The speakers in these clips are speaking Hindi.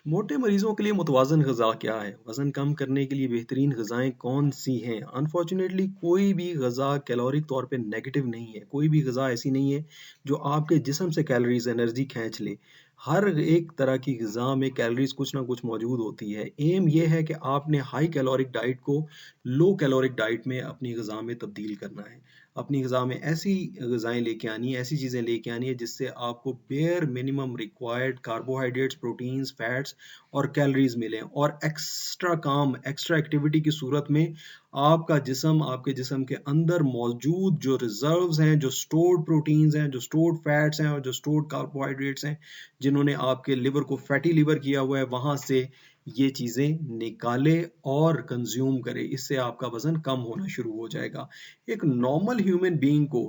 मोटे मरीजों के लिए मुतवाज़न ग़िज़ा क्या है? वज़न कम करने के लिए बेहतरीन ग़िज़ाएँ कौन-सी हैं? अनफॉर्चुनेटली कोई भी ग़िज़ा कैलोरिक तौर पे नेगेटिव नहीं है। कोई भी ग़िज़ा ऐसी नहीं है जो आपके जिस्म से कैलोरीज़ एनर्जी खींच ले। हर एक तरह की ग़िज़ा में कैलोरीज़ कुछ ना कुछ मौजूद होती है। एम ये है कि आपने हाई कैलोरिक डाइट को लो कैलोरिक डाइट में अपनी ग़िज़ा में तब्दील करना है। अपनी ग़िज़ा में ऐसी ग़िज़ाएँ लेके आनी है, ऐसी चीज़ें लेके आनी है जिससे आपको bare minimum required carbohydrates, proteins, fats और कैलोरीज मिलें और एक्स्ट्रा काम, एक्स्ट्रा एक्टिविटी की सूरत में आपका जिस्म, आपके जिस्म के अंदर मौजूद जो रिजर्व्स हैं, जो स्टोर्ड प्रोटीन्स हैं, जो स्टोर्ड फैट्स हैं और जो स्टोर्ड कार्बोहाइड्रेट्स हैं, जिन्होंने आपके लिवर को फैटी लिवर किया हुआ है, वहाँ से ये चीज़ें निकाले और कंज्यूम करें। इससे आपका वज़न कम होना शुरू हो जाएगा। एक नॉर्मल ह्यूमन बीइंग को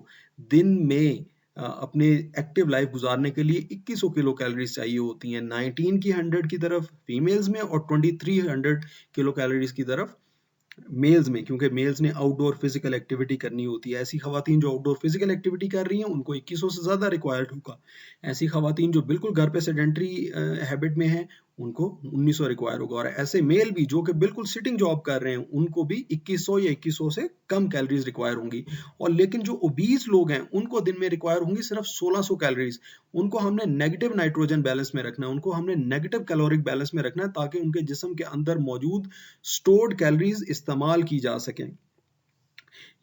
दिन में अपने एक्टिव लाइफ गुजारने के लिए 2100 किलो कैलोरीज चाहिए होती हैं। 19 की 100 की तरफ फीमेल्स में और 2300 किलो कैलोरीज की तरफ मेल्स में, क्योंकि मेल्स ने आउटडोर फिजिकल एक्टिविटी करनी होती है। ऐसी खवातीन जो आउटडोर फिजिकल एक्टिविटी कर रही हैं उनको 2100 से ज़्यादा रिक्वायर्ड होगा। ऐसी खवातीन जो बिल्कुल घर पे सेडेंटरी हैबिट में हैं उनको 1900 रिक्वायर होगा और ऐसे मेल भी जो कि बिल्कुल सिटिंग जॉब कर रहे हैं उनको भी 2100 या 2100 से कम कैलोरीज रिक्वायर होंगी। और लेकिन जो ओबीज लोग हैं उनको दिन में रिक्वायर होंगी सिर्फ 1600 कैलोरीज। उनको हमने नेगेटिव नाइट्रोजन बैलेंस में रखना है, उनको हमने नेगेटिव कैलोरिक बैलेंस में रखना है ताकि उनके जिस्म के अंदर मौजूद स्टोर्ड कैलोरीज इस्तेमाल की जा सकें।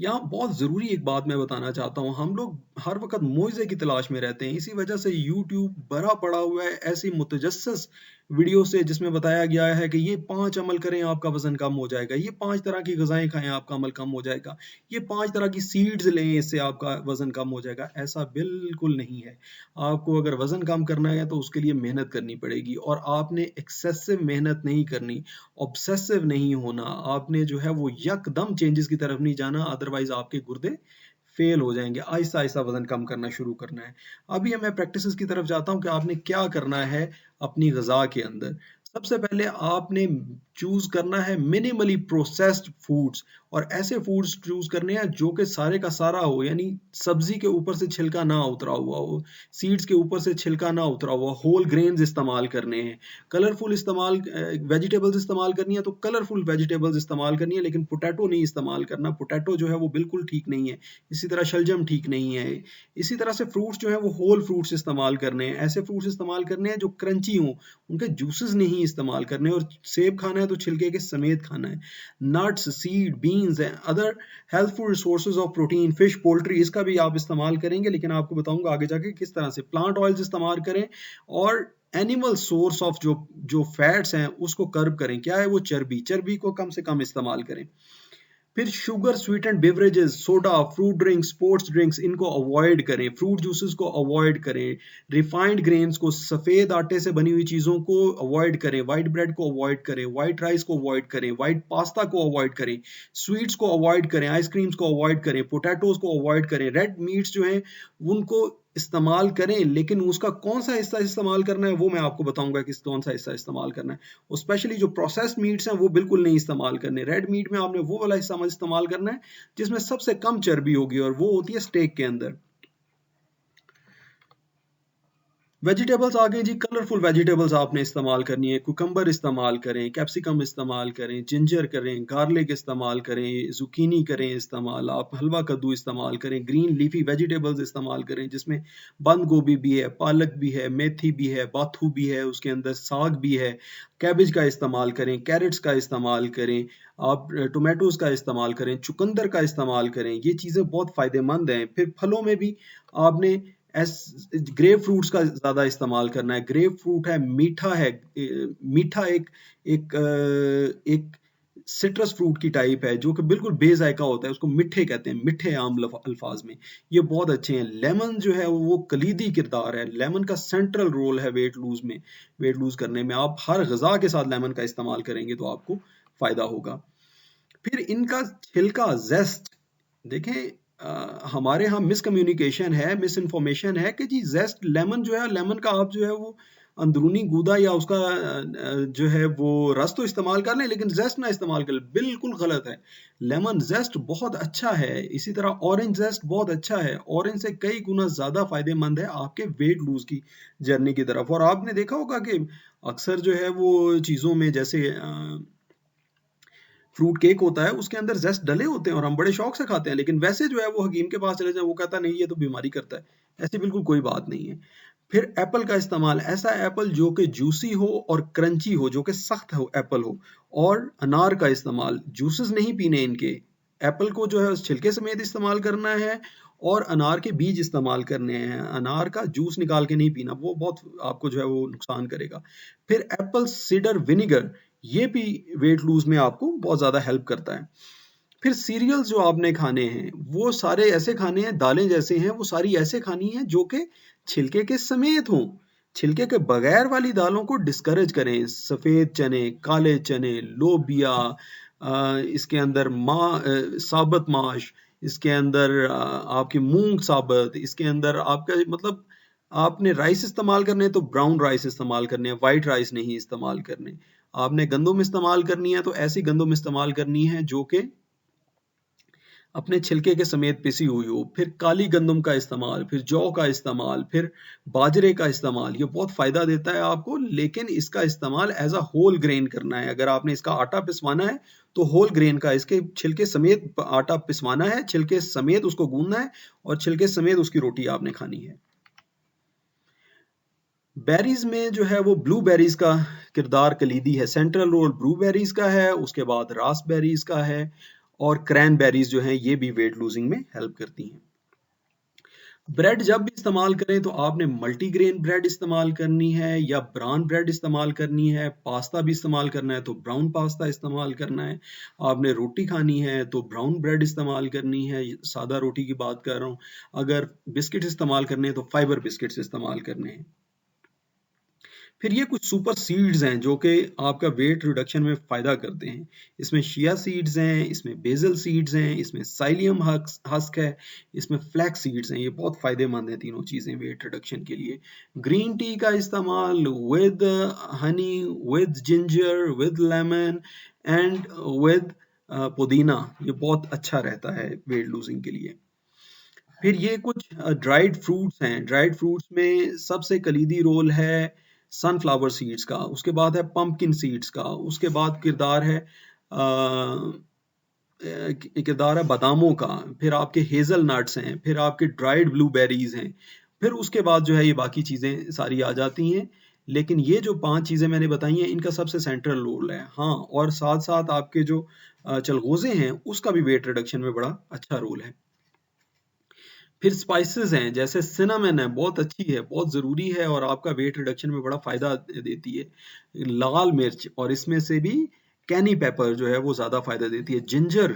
यहाँ बहुत ज़रूरी एक बात मैं बताना चाहता हूँ, हम लोग हर वक़्त मुआवज़े की तलाश में रहते हैं, इसी वजह से यूट्यूब भरा पड़ा हुआ है ऐसी मुतजस्सिस वीडियो से जिसमें बताया गया है कि ये 5 अमल करें आपका वज़न कम हो जाएगा, ये 5 तरह की ग़िज़ाएँ खाएँ आपका अमल कम हो जाएगा, ये 5 तरह की सीड्स लें इससे आपका वज़न कम हो जाएगा, ऐसा बिल्कुल नहीं है। आपको अगर वज़न कम करना है तो उसके लिए मेहनत करनी पड़ेगी और आपने एक्सेसिव मेहनत नहीं करनी, ऑब्सेसिव नहीं होना, आपने जो है वो यकदम चेंजेस की तरफ नहीं जाना, अदरवाइज़ आपके गुर्दे फेल हो जाएँगे। आहिस्ता-आहिस्ता वज़न कम करना शुरू करना है। अभी मैं प्रैक्टिसेज़ की तरफ जाता हूँ कि आपने क्या करना है अपनी ग़िज़ा के अंदर। सबसे पहले आपने चूज़ करना है मिनिमली प्रोसेस्ड फूड्स और ऐसे फूड्स चूज़ करने हैं जो कि सारे का सारा हो, यानी सब्ज़ी के ऊपर से छिलका ना उतरा हुआ हो, सीड्स के ऊपर से छिलका ना उतरा हुआ, होल ग्रेन्स इस्तेमाल करने हैं। कलरफुल वेजिटेबल्स इस्तेमाल करनी है तो कलरफुल वेजिटेबल्स इस्तेमाल करनी है, लेकिन पोटैटो नहीं इस्तेमाल करना। पोटैटो जो है वो बिल्कुल ठीक नहीं है। इसी तरह शलजम ठीक नहीं है। इसी तरह से फ्रूट्स जो है वो होल फ्रूट्स इस्तेमाल करने हैं। ऐसे फ्रूट्स इस्तेमाल करने हैं जो क्रंची हों, उनके जूसेस नहीं इस्तेमाल करने और सेब खाना है तो छिलके के समेत खाना है। Nuts, seed, beans and other healthful resources of protein, fish, poultry, इसका भी आप इस्तेमाल करेंगे, लेकिन आपको बताऊंगा आगे जाके किस तरह से। प्लांट ऑयल्स इस्तेमाल करें और एनिमल सोर्स ऑफ जो जो फैट्स हैं उसको कर्ब करें। क्या है वो? चर्बी। चर्बी को कम से कम इस्तेमाल करें। फिर sugar sweetened beverages, soda, fruit drinks, sports drinks, इनको अवॉइड करें। फ्रूट जूसेस को अवॉइड करें। रिफाइंड ग्रेन्स को, सफ़ेद आटे से बनी हुई चीज़ों को अवॉइड करें। वाइट ब्रेड को अवॉइड करें। वाइट राइस को अवॉइड करें। वाइट पास्ता को अवॉइड करें। स्वीट्स को अवॉइड करें। आइसक्रीम्स को अवॉइड करें। पोटैटोज़ को अवॉइड करें। रेड मीट्स जो हैं उनको इस्तेमाल करें, लेकिन उसका कौन सा हिस्सा इस्तेमाल करना है वो मैं आपको बताऊंगा कि कौन सा हिस्सा इस्तेमाल करना है। और स्पेशली जो प्रोसेस्ड मीट्स हैं वो बिल्कुल नहीं इस्तेमाल करने। रेड मीट में आपने वो वाला हिस्सा इस्तेमाल करना है जिसमें सबसे कम चर्बी होगी और वो होती है स्टेक के अंदर। वेजिटेबल्स आ गई जी। कलरफुल वेजिटेबल्स आपने इस्तेमाल करनी है। कुकम्बर इस्तेमाल करें, कैप्सिकम इस्तेमाल करें, जिंजर करें, गार्लिक इस्तेमाल करें, ज़ुकीनी करें इस्तेमाल, आप हलवा कद्दू इस्तेमाल करें, ग्रीन लीफी वेजिटेबल्स इस्तेमाल करें जिसमें बंद गोभी भी है, पालक भी है, मेथी भी है, बाथू भी है, उसके अंदर साग भी है। कैबेज का इस्तेमाल करें, कैरेट्स का इस्तेमाल करें, आप टोमेटोज़ का इस्तेमाल करें, चुकंदर का इस्तेमाल करें। ये चीज़ें बहुत फ़ायदेमंद हैं। फिर फलों में भी आपने ग्रेप फ्रूट्स का ज़्यादा इस्तेमाल करना है। ग्रेप फ्रूट है, मीठा है, मीठा एक एक एक सिट्रस फ्रूट की टाइप है जो कि बिल्कुल बेज़ायका होता है, उसको मिट्ठे कहते हैं, मिट्ठे आम अल्फाज में। ये बहुत अच्छे हैं। लेमन जो है वो कलीदी किरदार है। लेमन का सेंट्रल रोल है वेट लूज में, वेट लूज करने में। आप हर ग़िज़ा के साथ लेमन का इस्तेमाल करेंगे तो आपको फ़ायदा होगा। फिर इनका छिलका, ज़ेस्ट, देखें हमारे यहाँ मिसकम्युनिकेशन है, मिस इन्फॉर्मेशन है कि जी ज़ेस्ट लेमन जो है, लेमन का आप जो है वो अंदरूनी गूदा या उसका जो है वो रस तो इस्तेमाल कर लें, लेकिन जेस्ट ना इस्तेमाल कर लें, बिल्कुल गलत है। लेमन जेस्ट बहुत अच्छा है, इसी तरह ऑरेंज जेस्ट बहुत अच्छा है। ऑरेंज से कई गुना ज्यादा फायदेमंद है आपके वेट लूज की जर्नी की तरफ। और आपने देखा होगा कि अक्सर जो है वो चीजों में, जैसे फ्रूट केक होता है, उसके अंदर जेस्ट डले होते हैं और हम बड़े शौक से खाते हैं, लेकिन वैसे जो है वो हकीम के पास चले जाए, वो कहता नहीं ये तो बीमारी करता है। ऐसी बिल्कुल कोई बात नहीं है। फिर एप्पल का इस्तेमाल, ऐसा एप्पल जो कि जूसी हो और क्रंची हो, जो कि सख्त हो एप्पल हो। और अनार का इस्तेमाल, जूसेस नहीं पीने इनके, एप्पल को जो है छिलके समेत इस्तेमाल करना है और अनार के बीज इस्तेमाल करने हैं। अनार का जूस निकाल के नहीं पीना, वो बहुत आपको जो है वो नुकसान करेगा। फिर एप्पल सीडर विनेगर, ये भी वेट लूज में आपको बहुत ज़्यादा हेल्प करता है। फिर सीरियल्स जो आपने खाने हैं, वो सारे ऐसे खाने हैं, दालें जैसे हैं, वो सारी ऐसे खानी हैं जो कि छिलके के समेत हों। छिलके के बगैर वाली दालों को डिस्करेज करें। सफ़ेद चने, काले चने, लोबिया, इसके अंदर साबुत माश, इसके अंदर आपकी मूंग साबुत, इसके अंदर आपका मतलब आपने राइस इस्तेमाल करने हैं तो ब्राउन राइस इस्तेमाल करने हैं, वाइट राइस नहीं इस्तेमाल करने। आपने गंदम इस्तेमाल करनी है तो ऐसी गंदम इस्तेमाल करनी है जो कि अपने छिलके के समेत पिसी हुई हो। फिर काली गंदम का इस्तेमाल, फिर जौ का इस्तेमाल, फिर बाजरे का इस्तेमाल, ये बहुत फ़ायदा देता है आपको, लेकिन इसका इस्तेमाल एज अ होल ग्रेन करना है। अगर आपने इसका आटा पिसवाना है तो होल ग्रेन का, इसके छिलके समेत आटा पिसवाना है, छिलके समेत उसको गूंदना है और छिलके समेत उसकी रोटी आपने खानी है। बेरीज में जो है वो ब्लूबेरीज का किरदार कलीदी है। सेंट्रल रोल ब्लूबेरीज का है, उसके बाद रास्पबेरीज का है, और क्रैनबेरीज जो हैं ये भी वेट लूजिंग में हेल्प करती हैं। ब्रेड जब भी इस्तेमाल करें तो आपने मल्टीग्रेन ब्रेड इस्तेमाल करनी है या ब्राउन ब्रेड इस्तेमाल करनी है। पास्ता भी इस्तेमाल करना है तो ब्राउन पास्ता इस्तेमाल करना है। आपने रोटी खानी है तो ब्राउन ब्रेड इस्तेमाल करनी है, सादा रोटी की बात कर रहा हूँ। अगर बिस्किट इस्तेमाल करने हैं तो फाइबर बिस्किट्स इस्तेमाल करने हैं। फिर ये कुछ सुपर सीड्स हैं जो कि आपका वेट रिडक्शन में फ़ायदा करते हैं। इसमें शिया सीड्स हैं, इसमें बेसल सीड्स हैं, इसमें साइलियम हस्क है, इसमें फ्लैक्स सीड्स हैं। ये बहुत फ़ायदेमंद हैं तीनों चीज़ें वेट रिडक्शन के लिए। ग्रीन टी का इस्तेमाल with Honey, with ginger, with lemon and with पुदीना, ये बहुत अच्छा रहता है वेट लूजिंग के लिए। फिर ये कुछ ड्राइड फ्रूट्स हैं। ड्राइड फ्रूट्स में सबसे कलीदी रोल है सनफ्लावर सीड्स का, उसके बाद है पंपकिन सीड्स का, उसके बाद किरदार है बादामों का, फिर आपके हेजल नट्स हैं, फिर आपके ड्राइड ब्लूबेरीज हैं, फिर उसके बाद जो है ये बाकी चीज़ें सारी आ जाती हैं। लेकिन ये जो 5 चीज़ें मैंने बताई हैं इनका सबसे सेंट्रल रोल है। हाँ, और साथ साथ आपके जो चलगोज़े हैं उसका भी वेट रिडक्शन में बड़ा अच्छा रोल है। फिर स्पाइसेस हैं, जैसे सिनेमन है, बहुत अच्छी है, बहुत ज़रूरी है और आपका वेट रिडक्शन में बड़ा फ़ायदा देती है। लाल मिर्च, और इसमें से भी कैनी पेपर जो है वो ज़्यादा फ़ायदा देती है। जिंजर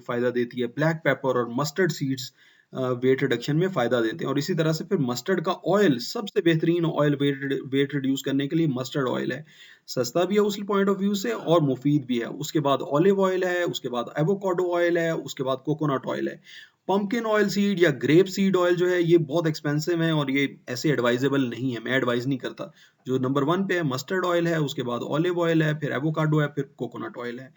फ़ायदा देती है। ब्लैक पेपर और मस्टर्ड सीड्स वेट रिडक्शन में फ़ायदा देते हैं। और इसी तरह से फिर मस्टर्ड का ऑयल, सबसे बेहतरीन ऑयल वेट रिड्यूस करने के लिए मस्टर्ड ऑयल है। सस्ता भी है उस पॉइंट ऑफ व्यू से और मुफीद भी है। उसके बाद ऑलिव ऑयल है, उसके बाद एवोकाडो ऑयल है, उसके बाद कोकोनट ऑयल है। पंपकिन ऑयल सीड या ग्रेप सीड ऑयल जो है ये बहुत एक्सपेंसिव है और ये ऐसे एडवाइजेबल नहीं है, मैं एडवाइज नहीं करता। जो नंबर 1 पे है मस्टर्ड ऑयल है, उसके बाद ऑलिव ऑयल है, फिर एवोकाडो है, फिर कोकोनट ऑयल है।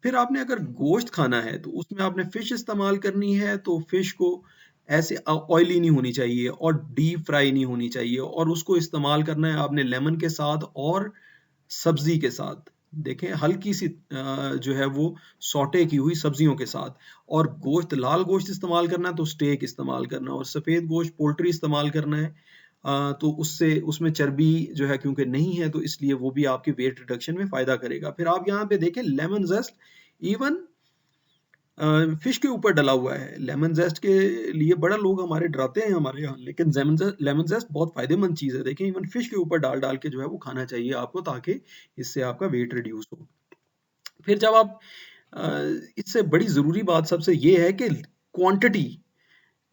फिर आपने अगर गोश्त खाना है तो उसमें आपने फिश इस्तेमाल करनी है, तो फिश को ऐसे ऑयली नहीं होनी चाहिए और डीप फ्राई नहीं होनी चाहिए, और उसको इस्तेमाल करना है आपने लेमन के साथ और सब्जी के साथ। देखें हल्की सी जो है वो सौटे की हुई सब्जियों के साथ। और गोश्त, लाल गोश्त इस्तेमाल करना है तो स्टेक इस्तेमाल करना, और सफ़ेद गोश्त पोल्ट्री इस्तेमाल करना है तो उससे उसमें चर्बी जो है क्योंकि नहीं है, तो इसलिए वो भी आपके वेट रिडक्शन में फ़ायदा करेगा। फिर आप यहाँ पे देखें लेमन जेस्ट इवन फिश के ऊपर डला हुआ है। लेमन जेस्ट के लिए बड़ा लोग हमारे डराते हैं हमारे यहाँ, लेकिन लेमन जेस्ट बहुत फायदेमंद चीज़ है। देखें इवन फिश के ऊपर डाल डाल के जो है वो खाना चाहिए आपको, ताकि इससे आपका वेट रिड्यूस हो। फिर जब आप इससे बड़ी ज़रूरी बात सबसे ये है कि क्वांटिटी,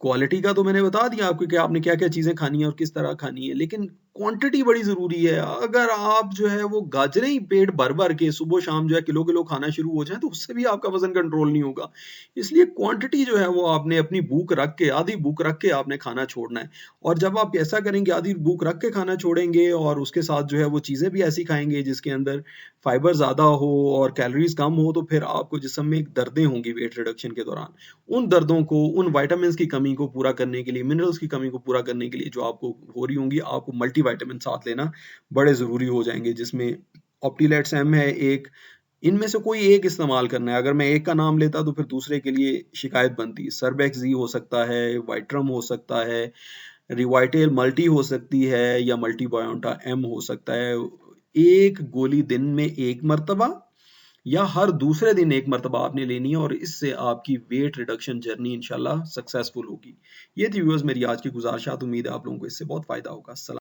क्वालिटी का तो मैंने बता दिया आपको कि आपने क्या क्या चीज़ें खानी है और किस तरह खानी है, लेकिन क्वांटिटी बड़ी ज़रूरी है। अगर आप जो है वो गाजरें ही पेट भर-भर के सुबह-शाम जो है किलो-किलो खाना शुरू हो जाएँ, तो उससे भी आपका वज़न कंट्रोल नहीं होगा। इसलिए क्वांटिटी जो है वो आपने अपनी भूख रख के, आधी भूख रख के आपने खाना छोड़ना है। और जब आप ऐसा करेंगे, आधी भूख रख के खाना छोड़ेंगे और उसके साथ जो है वो चीज़ें भी ऐसी खाएँगे जिसके अंदर फाइबर ज़्यादा हो और कैलोरीज़ कम हो, तो फिर आपको जिस्म में एक दर्दें होंगी वेट रिडक्शन के दौरान। उन दर्दों को, उन विटामिन्स की कमी को पूरा करने के लिए, मिनरल्स की कमी को पूरा करने के लिए जो आपको हो रही होंगी, आपको मल्टीविटामिन साथ लेना बड़े ज़रूरी हो जाएँगे, जिसमें ऑप्टिलेट्स एम है एक, इनमें से कोई एक इस्तेमाल करना है। अगर मैं एक का नाम लेता तो फिर दूसरे के लिए शिकायत बनती। सर्बेक्स ज़ी हो सकता है, वाइट्रम हो सकता है, रिवाइटेल मल्टी हो सकती है या मल्टीबायोंटा एम हो सकता है। एक गोली दिन में 1 मर्तबा या हर दूसरे दिन 1 मर्तबा आपने लेनी है और इससे आपकी वेट रिडक्शन जर्नी इंशाल्लाह सक्सेसफुल होगी। ये थी व्यूअर्स मेरी आज की गुज़ारिशात। उम्मीद है आप लोगों को इससे बहुत फ़ायदा होगा। सलाम।